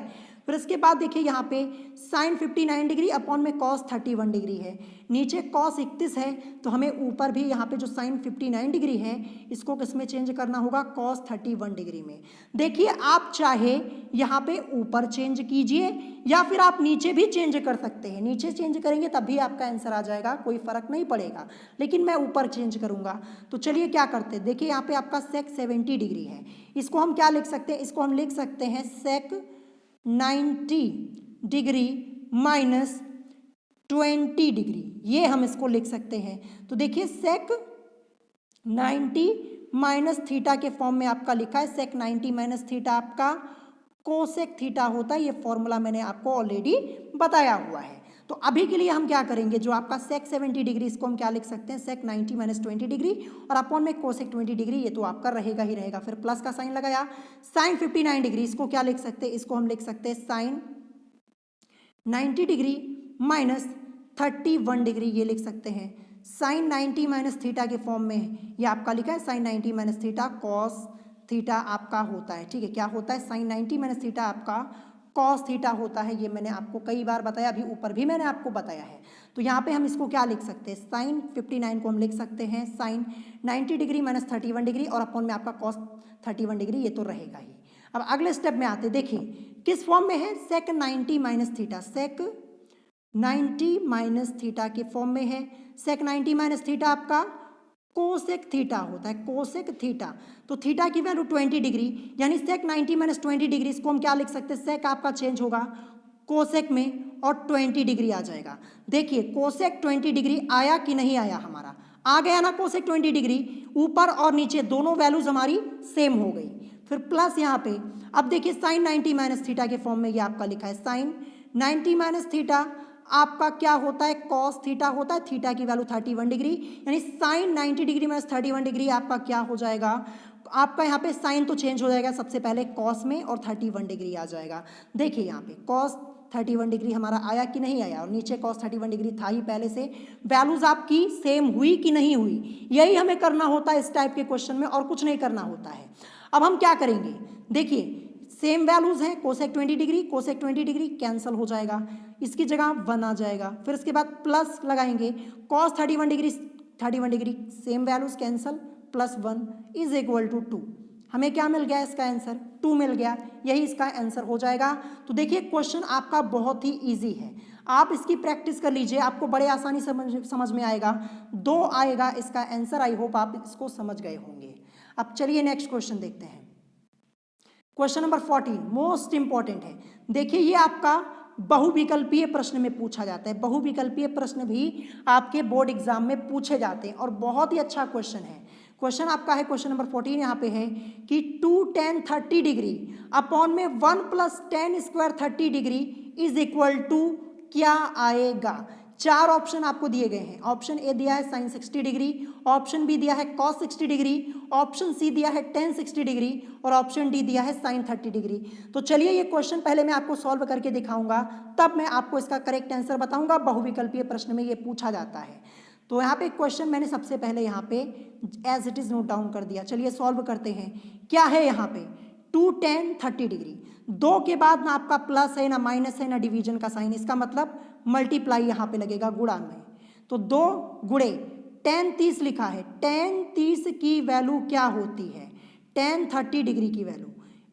[SPEAKER 1] फिर इसके बाद देखिए यहाँ पे साइन 59 डिग्री अपॉन में कॉस 31 डिग्री है, नीचे कॉस 31 है, तो हमें ऊपर भी यहाँ पे जो साइन 59 डिग्री है इसको किस में चेंज करना होगा, कॉस 31 डिग्री में। देखिए आप चाहे यहाँ पे ऊपर चेंज कीजिए या फिर आप नीचे भी चेंज कर सकते हैं। नीचे चेंज करेंगे तब भी आपका आंसर आ जाएगा, कोई फर्क नहीं पड़ेगा, लेकिन मैं ऊपर चेंज करूँगा। तो चलिए क्या करते हैं, देखिए यहाँ पे आपका सेक 70 डिग्री है, इसको हम क्या लिख सकते हैं, इसको हम लिख सकते हैं सेक 90 डिग्री माइनस 20 डिग्री, ये हम इसको लिख सकते हैं। तो देखिए सेक 90 माइनस थीटा के फॉर्म में आपका लिखा है, सेक 90 माइनस थीटा आपका कोसेक थीटा होता है। ये फॉर्मूला मैंने आपको ऑलरेडी बताया हुआ है। तो अभी के लिए हम क्या करेंगे, जो आपका सेक 70 डिग्री इसको हम क्या लिख सकते हैं, सेक 90 माइनस 20 डिग्री और अपॉन में कोसेक 20 डिग्री, ये तो आपका रहेगा ही रहेगा। फिर प्लस का साइन लगाया, साइन 59 डिग्री इसको क्या लिख सकते हैं, इसको हम लिख सकते हैं साइन 90 डिग्री माइनस 31 डिग्री, ये लिख सकते हैं। साइन 90 माइनस थीटा के फॉर्म में ये आपका लिखा है sine 90 minus theta cos theta आपका होता है। ठीक है, क्या होता है, साइन 90 माइनस थीटा आपका कॉस थीटा होता है। ये मैंने आपको कई बार बताया, अभी ऊपर भी मैंने आपको बताया है। तो यहाँ पे हम इसको क्या लिख सकते हैं, साइन 59 को हम लिख सकते हैं साइन 90 डिग्री माइनस 31 डिग्री और अपॉन में आपका कॉस 31 डिग्री, ये तो रहेगा ही। अब अगले स्टेप में आते, देखिए किस फॉर्म में है, सेक 90 माइनस थीटा, सेक 90 माइनस थीटा के फॉर्म में है। सेक 90 माइनस थीटा आपका कोसेक थीटा होता है, कोसेक थीटा। तो थीटा की वैल्यू 20 डिग्री, यानी सेक 90 माइनस 20 डिग्री, इसको हम क्या लिख सकते हैं, सेक आपका चेंज होगा कोसेक में और 20 डिग्री आ जाएगा। देखिए कोसेक 20 डिग्री आया कि नहीं आया, हमारा आ गया ना कोसेक 20 डिग्री, ऊपर और नीचे दोनों वैल्यूज हमारी सेम हो गई। फिर प्लस यहाँ पे अब देखिए साइन 90 माइनस थीटा के फॉर्म में ये आपका लिखा है, साइन 90 माइनस थीटा आपका क्या होता है, कॉस थीटा होता है। थीटा की वैल्यू 31 डिग्री, यानी साइन 90 डिग्री माइनस 31 डिग्री आपका क्या हो जाएगा, आपका यहाँ पे साइन तो चेंज हो जाएगा सबसे पहले कॉस में और 31 डिग्री आ जाएगा। देखिए यहाँ पे कॉस 31 डिग्री हमारा आया कि नहीं आया, और नीचे कॉस 31 डिग्री था ही पहले से। वैल्यूज आपकी सेम हुई कि नहीं हुई, यही हमें करना होता है इस टाइप के क्वेश्चन में, और कुछ नहीं करना होता है। अब हम क्या करेंगे, देखिए सेम वैल्यूज हैं, cosec 20 degree cosec 20 degree cancel हो जाएगा, इसकी जगह 1 आ जाएगा। फिर इसके बाद प्लस लगाएंगे, cos 31 degree same values cancel, plus 1 is equal to 2। हमें क्या मिल गया, इसका आंसर 2 मिल गया, यही इसका आंसर हो जाएगा। तो देखिए क्वेश्चन आपका बहुत ही ईजी है, आप इसकी प्रैक्टिस कर लीजिए, आपको बड़े आसानी से समझ में आएगा। 2 आएगा इसका आंसर। आई होप आप इसको समझ गए होंगे। अब चलिए नेक्स्ट क्वेश्चन देखते हैं। क्वेश्चन नंबर 14 मोस्ट इंपॉर्टेंट है। देखिए ये आपका बहुविकल्पीय प्रश्न में पूछा जाता है, बहुविकल्पीय प्रश्न भी आपके बोर्ड एग्जाम में पूछे जाते हैं और बहुत ही अच्छा क्वेश्चन है। क्वेश्चन आपका है क्वेश्चन नंबर 14, यहाँ पे है कि 2 tan 30 डिग्री अपॉन में 1 + tan² 30 degree is equal to क्या आएगा। 4 ऑप्शन आपको दिए गए हैं। ऑप्शन ए दिया है साइन 60 डिग्री, ऑप्शन बी दिया है कॉस 60 डिग्री, ऑप्शन सी दिया है टेन 60 डिग्री और ऑप्शन डी दिया है साइन 30 डिग्री। तो चलिए ये क्वेश्चन पहले मैं आपको सॉल्व करके दिखाऊंगा, तब मैं आपको इसका करेक्ट आंसर बताऊंगा। बहुविकल्पीय प्रश्न में ये पूछा जाता है। तो यहाँ पे क्वेश्चन मैंने सबसे पहले यहाँ पे as it is note down कर दिया। चलिए सॉल्व करते हैं। क्या है यहाँ पे 2 10 30 डिग्री, 2 के बाद ना आपका प्लस है ना माइनस है ना डिवीजन का साइन, इसका मतलब मल्टीप्लाई यहाँ पे लगेगा गुणा में। तो 2 गुणे tan 30 लिखा है, tan 30 की वैल्यू क्या होती है, tan 30 डिग्री की वैल्यू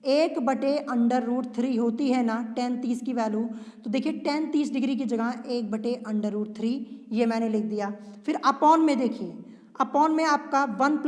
[SPEAKER 1] 1/√3 होती है ना tan 30 की वैल्यू। तो देखिए tan 30 डिग्री की जगह 1/√3 ये मैंने लिख दिया। फिर अपॉन में देखिए, अपॉन में आपका 1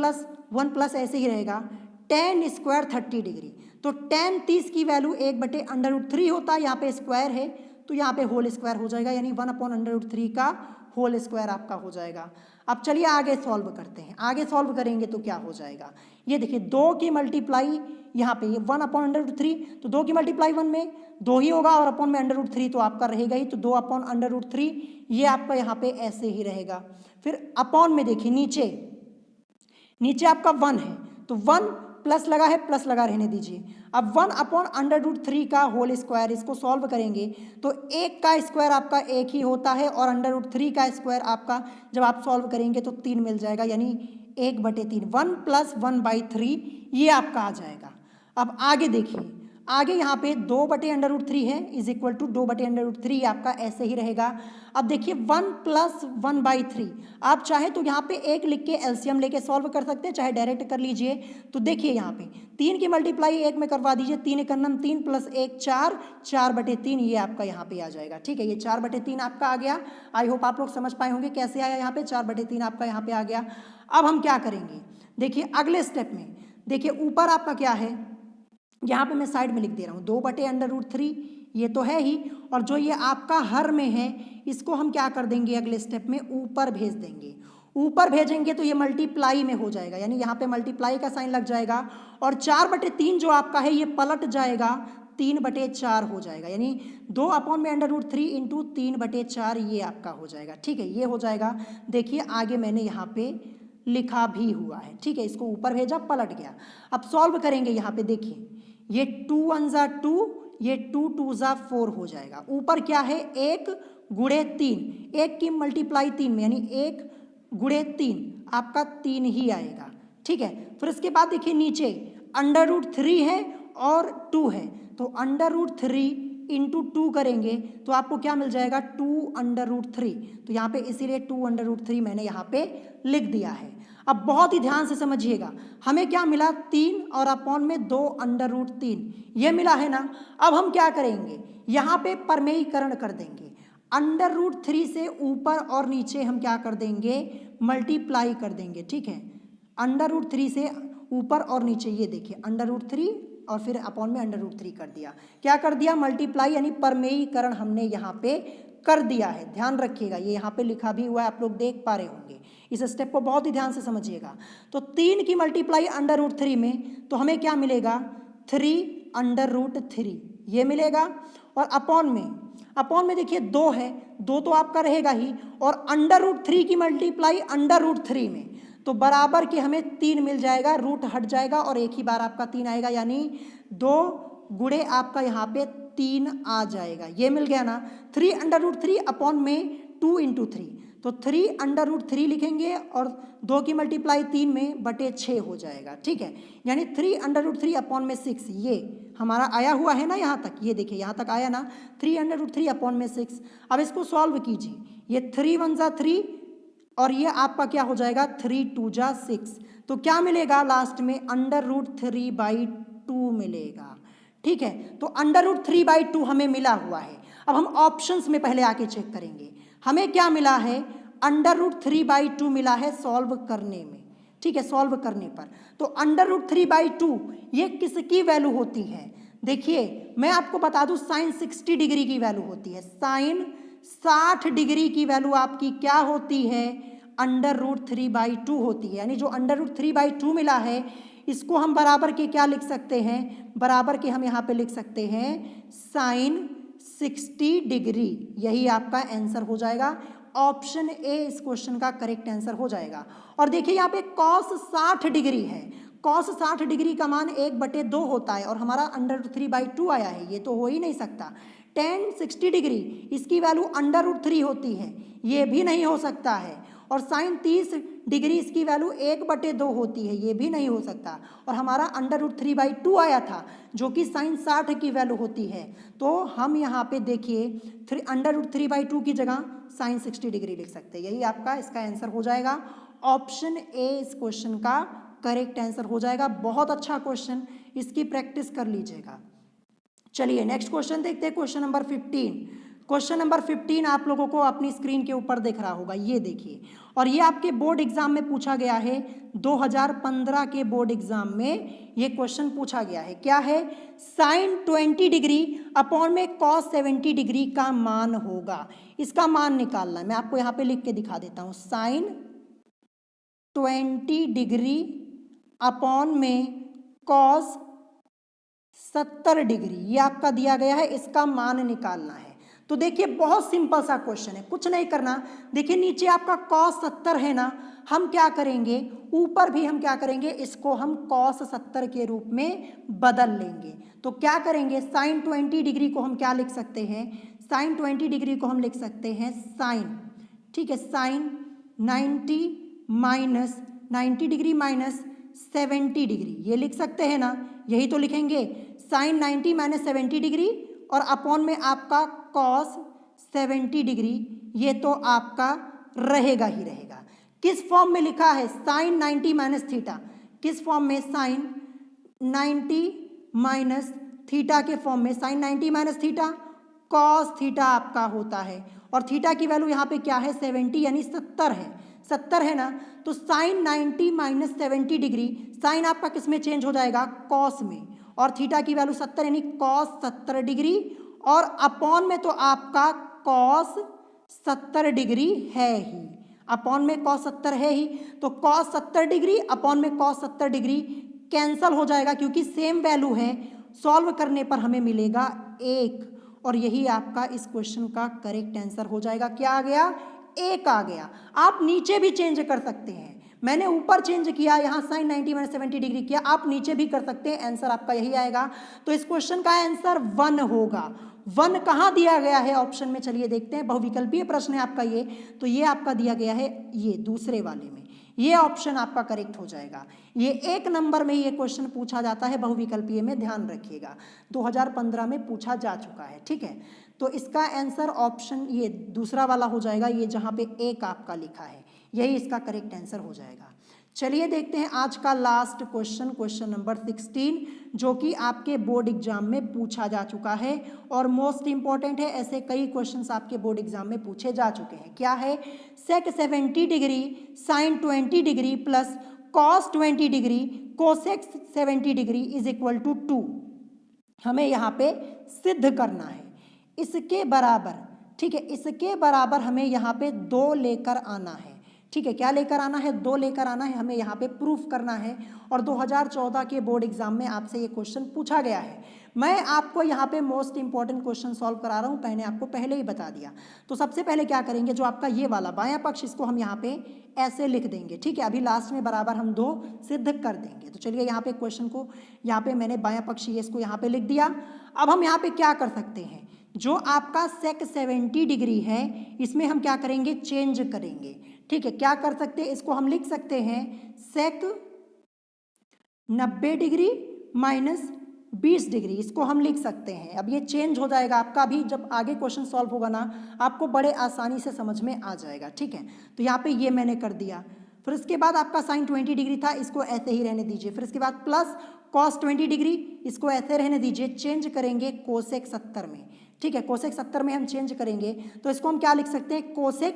[SPEAKER 1] प्लस ऐसे ही रहेगा, tan स्क्वायर 30 डिग्री। तो tan 30 की वैल्यू 1/√3 होता है, यहाँ पे स्क्वायर है तो यहाँ पे होल स्क्वायर हो जाएगा, यानी 1/√3 का होल स्क्वायर आपका हो जाएगा। अब चलिए आगे सॉल्व करते हैं। आगे सॉल्व करेंगे तो क्या हो जाएगा, ये देखिए 2 की मल्टीप्लाई यहाँ पे ये 1/√3, तो 2 की मल्टीप्लाई 1 में 2 ही होगा और अपॉन में √3 तो आपका रहेगा ही, तो 2/√3 ये आपका यहाँ पे ऐसे ही रहेगा। फिर अपॉन में देखिए नीचे आपका 1 है तो 1 प्लस लगा है, प्लस लगा रहने दीजिए। अब 1/√3 का होल स्क्वायर, इसको सॉल्व करेंगे तो 1 का स्क्वायर आपका 1 ही होता है और √3 का स्क्वायर आपका जब आप सॉल्व करेंगे तो 3 मिल जाएगा, यानी 1/3, 1 + 1/3 ये आपका आ जाएगा। अब आगे देखिए, आगे यहाँ पे 2/√3 है इज इक्वल टू 2/√3 आपका ऐसे ही रहेगा। अब देखिए 1 + 1/3, आप चाहे तो यहाँ पे 1 लिख के एलसीएम लेके सॉल्व कर सकते हैं, चाहे डायरेक्ट कर लीजिए। तो देखिए यहाँ पे 3 की मल्टीप्लाई 1 में करवा दीजिए, 3 × 9 3 + 1 4, 4/3 ये आपका यहाँ पे आ जाएगा। ठीक है, ये 4/3 आपका आ गया। आई होप आप लोग समझ पाए होंगे कैसे आया, यहाँ पे 4/3 आपका यहाँ पे आ गया। अब हम क्या करेंगे, देखिए अगले स्टेप में देखिए ऊपर आपका क्या है, यहाँ पे मैं साइड में लिख दे रहा हूँ 2/√3 ये तो है ही, और जो ये आपका हर में है इसको हम क्या कर देंगे अगले स्टेप में ऊपर भेज देंगे। ऊपर भेजेंगे तो ये मल्टीप्लाई में हो जाएगा, यानी यहाँ पे मल्टीप्लाई का साइन लग जाएगा और 4/3 जो आपका है ये पलट जाएगा 3/4 हो जाएगा, यानी 2/√3 × 3/4 ये आपका हो जाएगा। ठीक है, ये हो जाएगा। देखिए आगे मैंने यहाँ पे लिखा भी हुआ है। ठीक है, इसको ऊपर भेजा पलट गया। अब सॉल्व करेंगे, यहाँ पे देखिए ये 2 1 ज़ा 2, ये 2 2 ज़ा 4 हो जाएगा। ऊपर क्या है 1 गुणे 3, 1 की मल्टीप्लाई 3 में, यानी 1 गुणे 3 आपका 3 ही आएगा। ठीक है, फिर इसके बाद देखिए नीचे √3 है और 2 है, तो √3 × 2 करेंगे तो आपको क्या मिल जाएगा 2√3। तो यहाँ पे इसीलिए 2√3 मैंने यहाँ पे लिख दिया है। अब बहुत ही ध्यान से समझिएगा, हमें क्या मिला 3 और अपॉन में 2√3 ये मिला है ना। अब हम क्या करेंगे, यहाँ पे परमेयीकरण कर देंगे, √3 से ऊपर और नीचे हम क्या कर देंगे मल्टीप्लाई कर देंगे। ठीक है, √3 से ऊपर और नीचे, ये देखिए √3 और फिर अपॉन में √3 कर दिया। क्या कर दिया मल्टीप्लाई, यानी परमेयीकरण हमने यहाँ पे कर दिया है। ध्यान रखिएगा, ये यहाँ पे लिखा भी हुआ है, आप लोग देख पा रहे होंगे। इस स्टेप को बहुत ही ध्यान से समझिएगा। तो 3 की मल्टीप्लाई √3 में तो हमें क्या मिलेगा 3√3 ये मिलेगा, और अपॉन में देखिए 2 है, 2 तो आपका रहेगा ही, और √3 की मल्टीप्लाई √3 में तो बराबर के हमें 3 मिल जाएगा, रूट हट जाएगा और एक ही बार आपका 3 आएगा, यानी 2 गुणे आपका यहाँ पे 3 आ जाएगा। ये मिल गया ना। 3√3 अपॉन में 2 × 3, तो 3√3 लिखेंगे और 2 की मल्टीप्लाई 3 में बटे 6 हो जाएगा। ठीक है, यानी 3√3 अपॉन में 6 ये हमारा आया हुआ है ना यहाँ तक, ये देखिए यहाँ तक आया ना 3√3 अपॉन में 6। अब इसको सॉल्व कीजिए, ये 3 1 ज़ा 3 और ये आपका क्या हो जाएगा 3 2 ज़ा 6, तो क्या मिलेगा लास्ट में √3/2 मिलेगा। ठीक है, तो √3/2 हमें मिला हुआ है। अब हम ऑप्शंस में पहले आके चेक करेंगे, हमें क्या मिला है √3/2 मिला है सॉल्व करने में। ठीक है, सॉल्व करने पर तो √3/2 ये किसकी वैल्यू होती है, देखिए मैं आपको बता दूं साइन 60 डिग्री की वैल्यू होती है। साइन 60 डिग्री की वैल्यू आपकी क्या होती है √3/2 होती है, यानी जो √3/2 मिला है इसको हम बराबर के क्या लिख सकते हैं, बराबर के हम यहाँ पे लिख सकते हैं साइन 60 डिग्री, यही आपका आंसर हो जाएगा। ऑप्शन ए इस क्वेश्चन का करेक्ट आंसर हो जाएगा। और देखिए यहाँ पे cos 60 डिग्री है, cos 60 डिग्री का मान 1/2 होता है और हमारा √3/2 आया है, ये तो हो ही नहीं सकता। tan 60 डिग्री इसकी वैल्यू √3 होती है, ये भी नहीं हो सकता है। और sin 30 डिग्री इसकी वैल्यू 1/2 होती है, ये भी नहीं हो सकता। और हमारा √3/2 आया था जो कि sin 60 की वैल्यू होती है। तो हम यहाँ पे देखिए √3/2 की जगह sin 60 डिग्री लिख सकते हैं। यही आपका इसका आंसर हो जाएगा। ऑप्शन ए इस क्वेश्चन का करेक्ट आंसर हो जाएगा। बहुत अच्छा क्वेश्चन, इसकी प्रैक्टिस कर लीजिएगा। चलिए नेक्स्ट क्वेश्चन देखते हैं, क्वेश्चन नंबर 15। क्वेश्चन नंबर 15 आप लोगों को अपनी स्क्रीन के ऊपर दिख रहा होगा, ये देखिए। और ये आपके बोर्ड एग्जाम में पूछा गया है, 2015 के बोर्ड एग्जाम में ये क्वेश्चन पूछा गया है। क्या है? sin 20 डिग्री अपॉन में cos 70 डिग्री का मान होगा, इसका मान निकालना है। मैं आपको यहाँ पे लिख के दिखा देता हूँ, sin 20 डिग्री अपॉन में cos 70 डिग्री, ये आपका दिया गया है, इसका मान निकालना है। तो देखिए बहुत सिंपल सा क्वेश्चन है, कुछ नहीं करना। देखिए नीचे आपका cos 70 है ना, हम क्या करेंगे, ऊपर भी हम क्या करेंगे, इसको हम cos 70 के रूप में बदल लेंगे। तो क्या करेंगे, sin 20 डिग्री को हम क्या लिख सकते हैं, sin 20 डिग्री को हम लिख सकते हैं sin, ठीक है, sin 90 डिग्री माइनस 70 डिग्री, ये लिख सकते हैं ना, यही तो लिखेंगे। sin 90 माइनस 70 डिग्री और अपॉन में आपका cos 70 डिग्री, ये तो आपका रहेगा ही रहेगा। किस फॉर्म में लिखा है, sin 90 माइनस थीटा, किस फॉर्म में, sin 90 माइनस थीटा के फॉर्म में। sin 90 minus theta cos theta आपका होता है, और थीटा की वैल्यू यहाँ पे क्या है, 70 यानी 70 है, 70 है ना। तो sin 90 माइनस 70 डिग्री, साइन आपका किस में चेंज हो जाएगा, cos में, और थीटा की वैल्यू 70 यानी cos 70 डिग्री, और अपॉन में तो आपका cos 70 डिग्री है ही, अपॉन में cos 70 है ही। तो cos 70 डिग्री अपॉन में cos 70 डिग्री कैंसल हो जाएगा, क्योंकि सेम वैल्यू है, सॉल्व करने पर हमें मिलेगा 1, और यही आपका इस क्वेश्चन का करेक्ट आंसर हो जाएगा। क्या आ गया, 1 आ गया। आप नीचे भी चेंज कर सकते हैं, मैंने ऊपर चेंज किया, यहाँ sin 90 माइनस 70 डिग्री किया, आप नीचे भी कर सकते हैं, आंसर आपका यही आएगा। तो इस क्वेश्चन का आंसर 1 होगा। 1 कहाँ दिया गया है ऑप्शन में, चलिए देखते हैं। बहुविकल्पीय प्रश्न है आपका ये, तो ये आपका दिया गया है ये दूसरे वाले में, ये ऑप्शन आपका करेक्ट हो जाएगा। ये 1 नंबर में ये क्वेश्चन पूछा जाता है बहुविकल्पीय में, ध्यान रखिएगा, 2015 में पूछा जा चुका है, ठीक है। तो इसका आंसर ऑप्शन ये दूसरा वाला हो जाएगा, ये जहाँ पे 1 आपका लिखा है, यही इसका करेक्ट आंसर हो जाएगा। चलिए देखते हैं आज का लास्ट क्वेश्चन, क्वेश्चन नंबर 16, जो कि आपके बोर्ड एग्जाम में पूछा जा चुका है और मोस्ट इंपॉर्टेंट है। ऐसे कई क्वेश्चंस आपके बोर्ड एग्जाम में पूछे जा चुके हैं। क्या है, sec 70 degree sin 20 degree plus cos 20 degree cosec 70 degree is equal to 2। हमें यहाँ पे सिद्ध करना है, इसके बराबर, ठीक है, इसके बराबर हमें यहाँ पे 2 लेकर आना है, ठीक है। क्या लेकर आना है, 2 लेकर आना है, हमें यहाँ पे प्रूफ करना है। और 2014 के बोर्ड एग्जाम में आपसे ये क्वेश्चन पूछा गया है। मैं आपको यहाँ पे मोस्ट इंपॉर्टेंट क्वेश्चन सॉल्व करा रहा हूँ, मैंने आपको पहले ही बता दिया। तो सबसे पहले क्या करेंगे, जो आपका ये वाला बायां पक्ष, इसको हम यहाँ पे ऐसे लिख देंगे, ठीक है। अभी लास्ट में बराबर हम 2 सिद्ध कर देंगे। तो चलिए यहाँ पे क्वेश्चन को, यहाँ पे मैंने बायां पक्ष ये इसको यहाँ पे लिख दिया। अब हम यहाँ पे क्या कर सकते हैं, जो आपका sec 70 डिग्री है, इसमें हम क्या करेंगे, चेंज करेंगे, ठीक है। क्या कर सकते हैं, इसको हम लिख सकते हैं sec 90 डिग्री माइनस 20 डिग्री, इसको हम लिख सकते हैं। अब ये चेंज हो जाएगा आपका, अभी जब आगे क्वेश्चन सॉल्व होगा ना, आपको बड़े आसानी से समझ में आ जाएगा, ठीक है। तो यहाँ पे ये मैंने कर दिया। फिर उसके बाद आपका sin 20 डिग्री था, इसको ऐसे ही रहने दीजिए। फिर इसके बाद प्लस cos 20 डिग्री, इसको ऐसे रहने दीजिए। चेंज करेंगे cosec 70 में, ठीक है, cosec 70 में हम चेंज करेंगे। तो इसको हम क्या लिख सकते हैं, cosec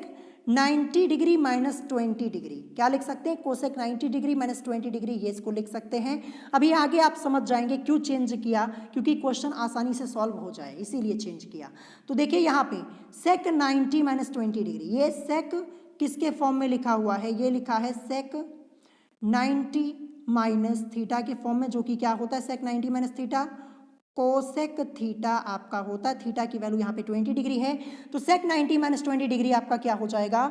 [SPEAKER 1] 90 डिग्री माइनस 20 डिग्री, क्या लिख सकते हैं, cosec 90 डिग्री माइनस 20 डिग्री, ये इसको लिख सकते हैं। अभी आगे आप समझ जाएंगे क्यों चेंज किया, क्योंकि क्वेश्चन आसानी से सॉल्व हो जाए, इसीलिए चेंज किया। तो देखिए यहाँ पे sec 90 माइनस 20 डिग्री, ये sec किसके फॉर्म में लिखा हुआ है, ये लिखा है sec 90 माइनस थीटा के फॉर्म में, जो कि क्या होता है sec 90 minus theta cosec theta आपका होता है, थीटा की वैल्यू यहाँ पे 20 डिग्री है, तो सेक 90 माइनस 20 डिग्री आपका क्या हो जाएगा,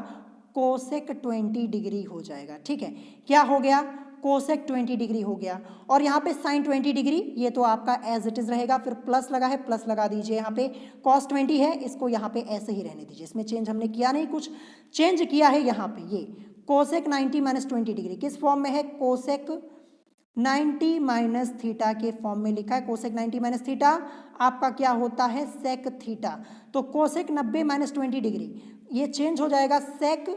[SPEAKER 1] कोसेक 20 डिग्री हो जाएगा। ठीक है, क्या हो गया, कोसेक 20 डिग्री हो गया। और यहाँ पे साइन 20 डिग्री, ये तो आपका एज इट इज रहेगा, फिर प्लस लगा है, प्लस लगा दीजिए। यहाँ पे कॉस 20 है, इसको यहाँ पे ऐसे ही रहने दीजिए, इसमें चेंज हमने किया नहीं, कुछ चेंज किया है यहाँ पे। ये कोसेक 90 माइनस 20 डिग्री किस फॉर्म में है, कोसेक 90 माइनस थीटा के फॉर्म में लिखा है। कोसेक 90 माइनस थीटा आपका क्या होता है, सेक थीटा। तो कोसेक 90 माइनस 20 डिग्री ये चेंज हो जाएगा सेक,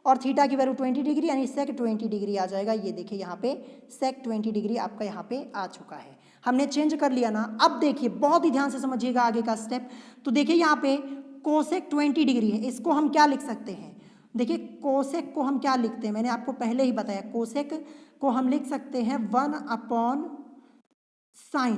[SPEAKER 1] और थीटा की वैल्यू 20 डिग्री यानी सेक 20 डिग्री आ जाएगा। ये देखिए यहाँ पे सेक 20 डिग्री आपका यहाँ पे आ चुका है, हमने चेंज कर लिया ना। अब देखिए बहुत ही ध्यान से समझिएगा आगे का स्टेप। तो देखिए यहाँ पे कोसेक 20 डिग्री है, इसको हम क्या लिख सकते हैं, देखिए कोसेक को हम क्या लिखते हैं, मैंने आपको पहले ही बताया, कोसेक को हम लिख सकते हैं 1 अपॉन साइन,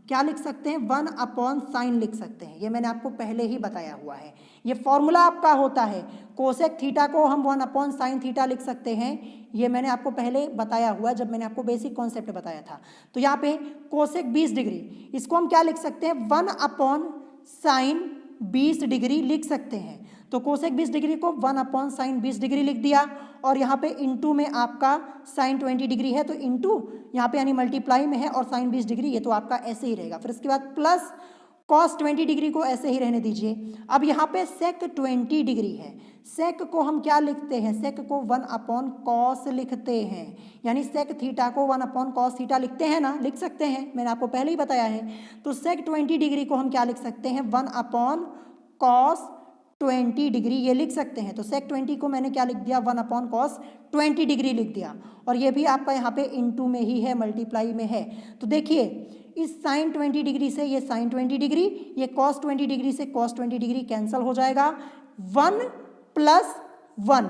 [SPEAKER 1] क्या लिख सकते हैं, 1 अपॉन साइन लिख सकते हैं, ये मैंने आपको पहले ही बताया हुआ है। ये फॉर्मूला आपका होता है, कोसेक थीटा को हम 1 अपॉन साइन थीटा लिख सकते हैं, ये मैंने आपको पहले बताया हुआ है जब मैंने आपको बेसिक कॉन्सेप्ट बताया था। तो यहाँ पे कोसेक 20 डिग्री, इसको हम क्या लिख सकते हैं, 1 अपॉन साइन 20 डिग्री लिख सकते हैं। तो कोसेक 20 डिग्री को 1 अपॉन साइन 20 डिग्री लिख दिया, और यहाँ पे इंटू में आपका साइन 20 डिग्री है, तो इंटू यहाँ पे यानी मल्टीप्लाई में है, और साइन 20 डिग्री ये तो आपका ऐसे ही रहेगा। फिर इसके बाद प्लस कॉस 20 डिग्री को ऐसे ही रहने दीजिए। अब यहाँ पे सेक 20 डिग्री है, सेक को हम क्या लिखते हैं, सेक को 1 अपॉन कॉस लिखते हैं, यानी सेक थीटा को 1 अपॉन कॉस थीटा लिखते हैं ना, लिख सकते हैं, मैंने आपको पहले ही बताया है। तो सेक 20 डिग्री को हम क्या लिख सकते हैं, 1 अपॉन कॉस 20 डिग्री ये लिख सकते हैं। तो सेक 20 को मैंने क्या लिख दिया, 1 अपॉन कॉस 20 डिग्री लिख दिया, और ये भी आपका यहाँ पे इंटू में ही है, मल्टीप्लाई में है। तो देखिए इस साइन 20 डिग्री से ये साइन 20 डिग्री, ये कॉस 20 डिग्री से कॉस 20 डिग्री कैंसल हो जाएगा, 1 प्लस 1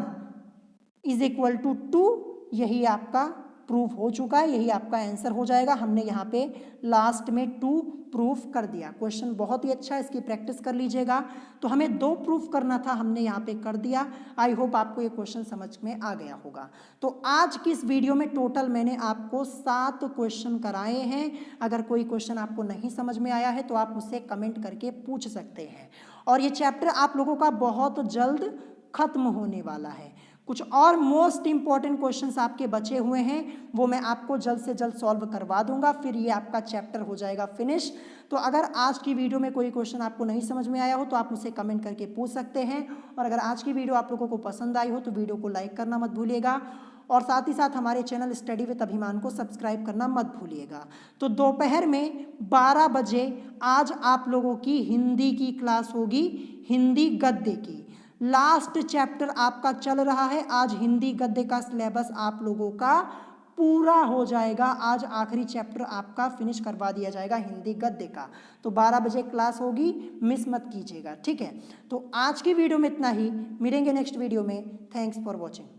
[SPEAKER 1] इज इक्वल टू 2, यही आपका प्रूफ हो चुका है, यही आपका आंसर हो जाएगा। हमने यहाँ पे लास्ट में 2 प्रूफ कर दिया। क्वेश्चन बहुत ही अच्छा है, इसकी प्रैक्टिस कर लीजिएगा। तो हमें 2 प्रूफ करना था, हमने यहाँ पे कर दिया। आई होप आपको ये क्वेश्चन समझ में आ गया होगा। तो आज की इस वीडियो में टोटल मैंने आपको 7 क्वेश्चन कराए हैं। अगर कोई क्वेश्चन आपको नहीं समझ में आया है तो आप मुझसे कमेंट करके पूछ सकते हैं। और ये चैप्टर आप लोगों का बहुत जल्द खत्म होने वाला है। कुछ और मोस्ट इंपॉर्टेंट क्वेश्चंस आपके बचे हुए हैं, वो मैं आपको जल्द से जल्द सॉल्व करवा दूंगा, फिर ये आपका चैप्टर हो जाएगा फिनिश। तो अगर आज की वीडियो में कोई क्वेश्चन आपको नहीं समझ में आया हो तो आप मुझसे कमेंट करके पूछ सकते हैं। और अगर आज की वीडियो आप लोगों को पसंद आई हो तो वीडियो को लाइक करना मत भूलिएगा, और साथ ही साथ हमारे चैनल स्टडी विद अभिमान को सब्सक्राइब करना मत भूलिएगा। तो दोपहर में 12 बजे आज आप लोगों की हिंदी की क्लास होगी, हिंदी गद्य की। लास्ट चैप्टर आपका चल रहा है, आज हिंदी गद्य का सिलेबस आप लोगों का पूरा हो जाएगा। आज आखिरी चैप्टर आपका फिनिश करवा दिया जाएगा हिंदी गद्य का। तो 12 बजे क्लास होगी, मिस मत कीजिएगा, ठीक है। तो आज की वीडियो में इतना ही, मिलेंगे नेक्स्ट वीडियो में। Thanks for watching.